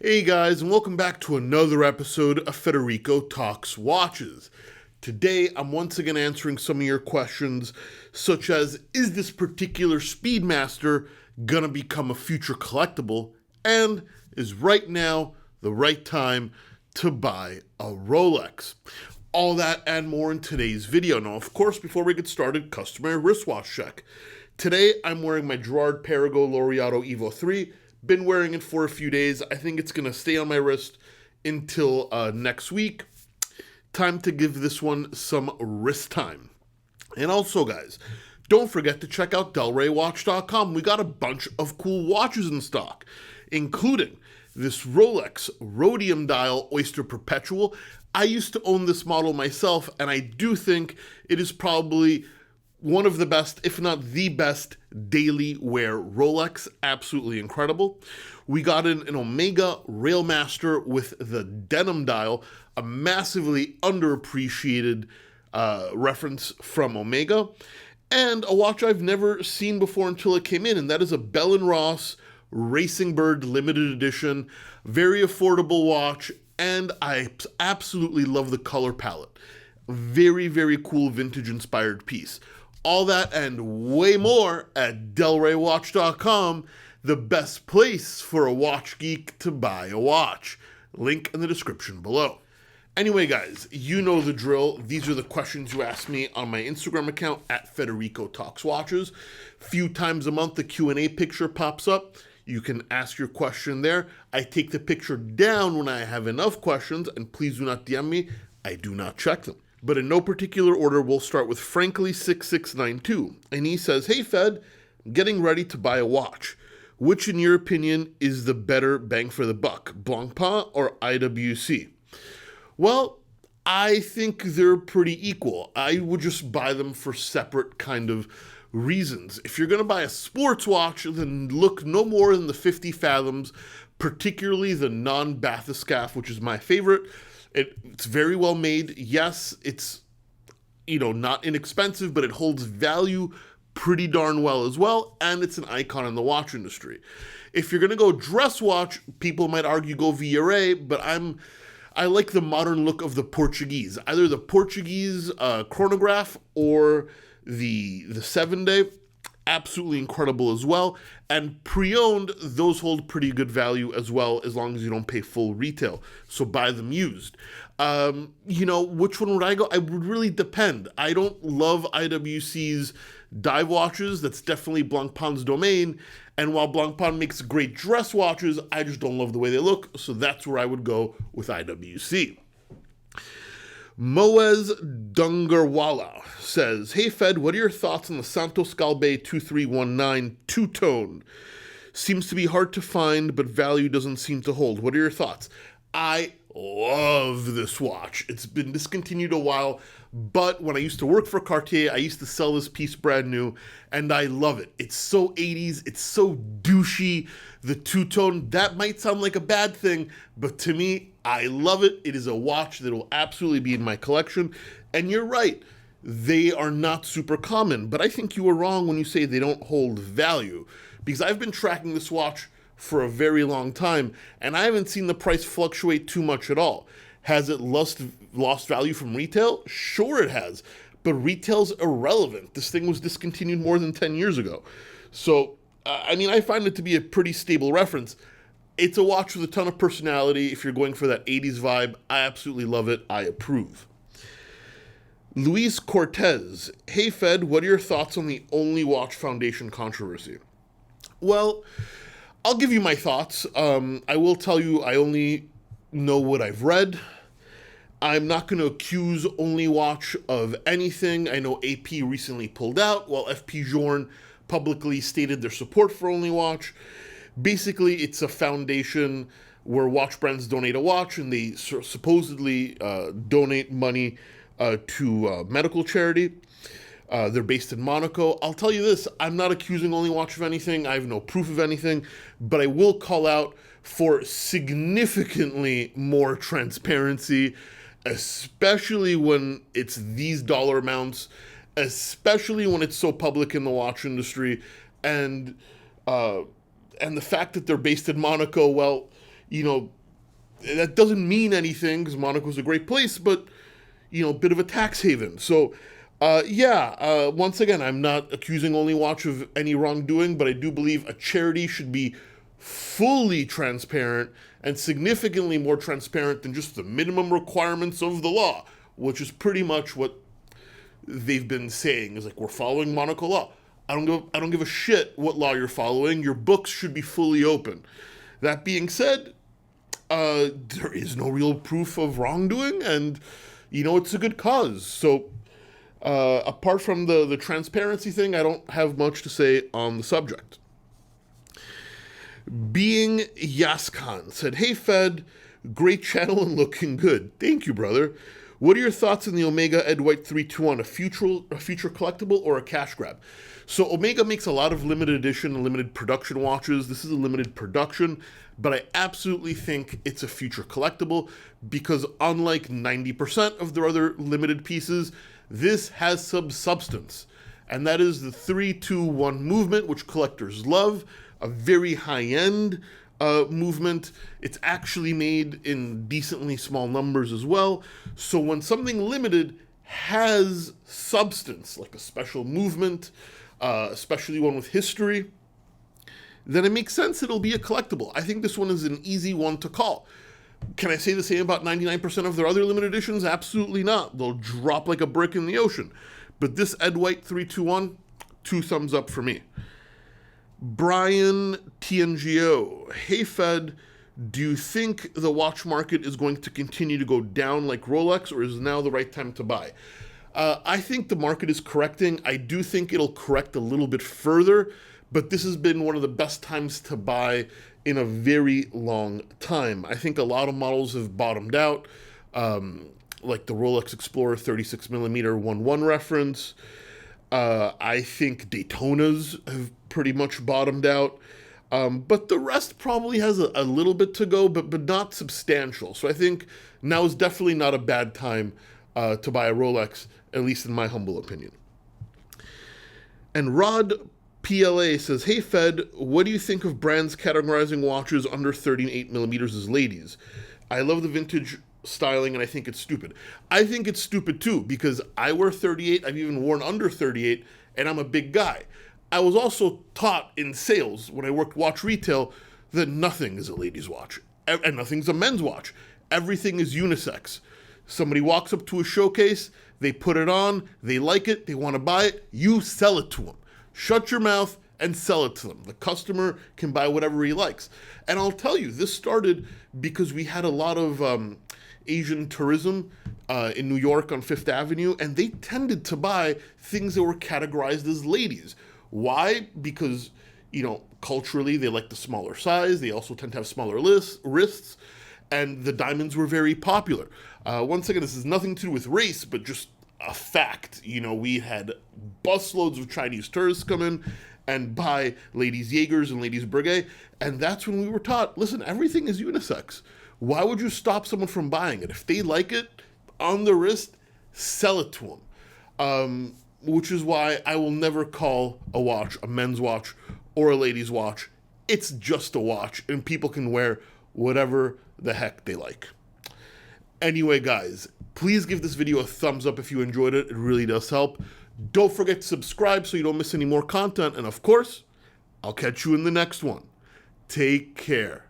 Hey guys, and welcome back to another episode of Federico Talks Watches. Today, I'm once again answering some of your questions, such as, is this particular Speedmaster gonna become a future collectible? And is right now the right time to buy a Rolex? All that and more in today's video. Now, of course, before we get started, customary wristwatch check. Today, I'm wearing my Girard-Perregaux Laureato Evo 3. Been wearing it for a few days. I think it's going to stay on my wrist until next week. Time to give this one some wrist time. And also, guys, don't forget to check out delraywatch.com. We got a bunch of cool watches in stock, including this Rolex Rhodium Dial Oyster Perpetual. I used to own this model myself, and I do think it is probably one of the best, if not the best, daily wear Rolex. Absolutely incredible. We got an Omega Railmaster with the denim dial, a massively underappreciated reference from Omega, and a watch I've never seen before until it came in, and that is a Bell & Ross Racing Bird limited edition. Very affordable watch, and I absolutely love the color palette. Very, very cool vintage-inspired piece. All that and way more at delraywatch.com, the best place for a watch geek to buy a watch. Link in the description below. Anyway, guys, you know the drill. These are the questions you ask me on my Instagram account at Federico Talks Watches. Few times a month, the Q&A picture pops up. You can ask your question there. I take the picture down when I have enough questions, and please do not DM me. I do not check them. But in no particular order, we'll start with Frankly6692. And he says, hey Fed, I'm getting ready to buy a watch. Which, in your opinion, is the better bang for the buck, Blancpain or IWC? Well, I think they're pretty equal. I would just buy them for separate kind of reasons. If you're going to buy a sports watch, then look no more than the 50 Fathoms, particularly the non-bathyscaphe, which is my favorite. It's very well made. Yes, it's, not inexpensive, but it holds value pretty darn well as well, and it's an icon in the watch industry. If you're going to go dress watch, people might argue go VRA, but I like the modern look of the Portuguese. Either the Portuguese chronograph or the 7-day. Absolutely incredible as well. And pre-owned, those hold pretty good value as well, as long as you don't pay full retail. So buy them used. Which one would I go? I would really depend. I don't love IWC's dive watches. That's definitely Blancpain's domain. And while Blancpain makes great dress watches, I just don't love the way they look. So that's where I would go with IWC. Moez Dungarwala says, hey Fed, what are your thoughts on the Santos Galbe 2319 two-tone? Seems to be hard to find, but value doesn't seem to hold. What are your thoughts? I love this watch. It's been discontinued a while, but when I used to work for Cartier, I used to sell this piece brand new, and I love it. It's so 80s, it's so douchey. The two-tone, that might sound like a bad thing, but to me, I love it. It is a watch that will absolutely be in my collection, and you're right. They are not super common, but I think you were wrong when you say they don't hold value, because I've been tracking this watch for a very long time, and I haven't seen the price fluctuate too much at all. Has it lost value from retail? Sure it has, but retail's irrelevant. This thing was discontinued more than 10 years ago. So, I find it to be a pretty stable reference. It's a watch with a ton of personality. If you're going for that 80s vibe, I absolutely love it. I approve. Luis Cortez, hey Fed, what are your thoughts on the Only Watch Foundation controversy? Well, I'll give you my thoughts. I will tell you I only know what I've read. I'm not going to accuse Only Watch of anything. I know AP recently pulled out, while FP Journe publicly stated their support for Only Watch. Basically, it's a foundation where watch brands donate a watch, and they supposedly donate money to medical charity. They're based in Monaco. I'll tell you this, I'm not accusing Only Watch of anything. I have no proof of anything, but I will call out for significantly more transparency, especially when it's these dollar amounts, especially when it's so public in the watch industry, and the fact that they're based in Monaco, well, that doesn't mean anything because Monaco's a great place, but, a bit of a tax haven. So, once again, I'm not accusing Only Watch of any wrongdoing, but I do believe a charity should be fully transparent and significantly more transparent than just the minimum requirements of the law, which is pretty much what they've been saying, is like, we're following Monaco law. I don't give a shit what law you're following. Your books should be fully open. That being said, there is no real proof of wrongdoing, and it's a good cause. So apart from the transparency thing, I don't have much to say on the subject. Being Yaskan said, "Hey Fed, great channel and looking good. Thank you, brother. What are your thoughts on the Omega Ed White 321, a future collectible or a cash grab?" So Omega makes a lot of limited edition and limited production watches. This is a limited production, but I absolutely think it's a future collectible because unlike 90% of their other limited pieces, this has some substance. And that is the 3-2-1 movement, which collectors love, a very high-end movement. It's actually made in decently small numbers as well. So when something limited has substance, like a special movement, especially one with history, then it makes sense it'll be a collectible. I think this one is an easy one to call. Can I say the same about 99% of their other limited editions? Absolutely not. They'll drop like a brick in the ocean. But this Ed White 321, 2 thumbs up for me. Brian TNGO, "Hey Fed, do you think the watch market is going to continue to go down like Rolex, or is now the right time to buy?" I think the market is correcting. I do think it'll correct a little bit further, but this has been one of the best times to buy in a very long time. I think a lot of models have bottomed out, like the Rolex Explorer 36mm 1.1 reference. I think Daytonas have pretty much bottomed out. But the rest probably has a little bit to go, but not substantial. So I think now is definitely not a bad time to buy a Rolex, at least in my humble opinion. And Rod PLA says, "Hey Fed, what do you think of brands categorizing watches under 38mm as ladies? I love the vintage styling and I think it's stupid." I think it's stupid too, because I wear 38, I've even worn under 38, and I'm a big guy. I was also taught in sales, when I worked watch retail, that nothing is a lady's watch, and nothing's a men's watch. Everything is unisex. Somebody walks up to a showcase, they put it on, they like it, they want to buy it, you sell it to them. Shut your mouth and sell it to them. The customer can buy whatever he likes. And I'll tell you, this started because we had a lot of Asian tourism in New York on Fifth Avenue, and they tended to buy things that were categorized as ladies. Why? Because, culturally they like the smaller size. They also tend to have smaller wrists, and the diamonds were very popular. Once again, this has nothing to do with race, but just a fact. We had busloads of Chinese tourists come in and buy ladies' Jaegers and ladies' Breguet, and that's when we were taught, listen, everything is unisex. Why would you stop someone from buying it? If they like it, on the wrist, sell it to them. Which is why I will never call a watch a men's watch or a lady's watch. It's just a watch, and people can wear whatever the heck they like. Anyway, guys, please give this video a thumbs up if you enjoyed it. It really does help. Don't forget to subscribe so you don't miss any more content. And of course, I'll catch you in the next one. Take care.